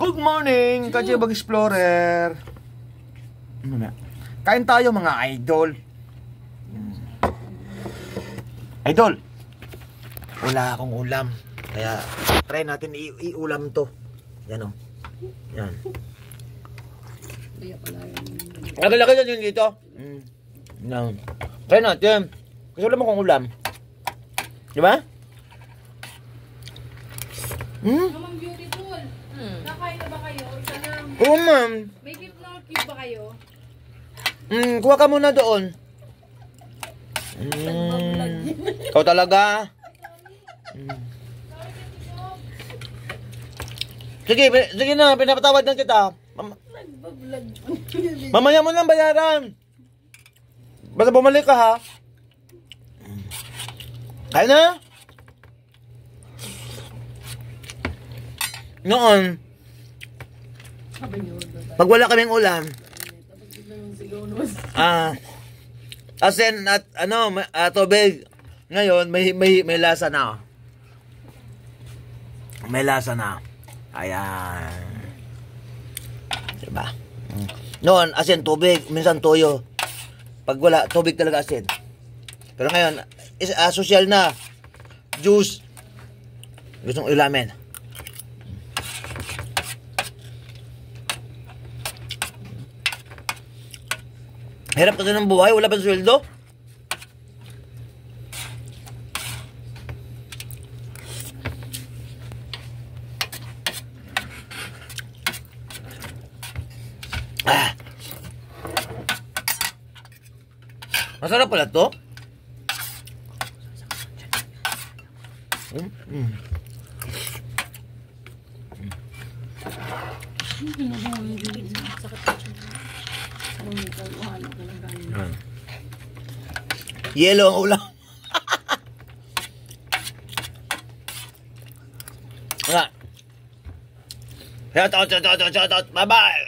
Good morning, Kajibag Explorer. Kain tayo mga idol. Idol, wala akong ulam. Kaya try natin i-ulam to. Yan o. Yan. Nagalaki na yun dito. Yan. Try natin. Kasi wala mo kong ulam. Diba? Ma'am Beautiful. Nakain na ba kayo? Isa lang. Oo, ma'am. May beef na cube ba kayo? Kuha ka muna doon. Ikaw talaga. Sige na, pinapatawad lang kita. Mamaya mo lang bayaran. Basta bumalik ka ha. Kaya na? Noon, pag wala kaming ulam, asin at tubig. Ngayon may lasa na. May lasa na. Ayan. Diba? Noon asin, tubig, minsan toyo. Pag wala, tubig talaga asin. Pero ngayon, social na. Juice. Gustong ulamin. Hirap kasi ng buhay, wala pa sweldo. Masarap pala to. Yellow ang ulam. Shout out. Bye-bye.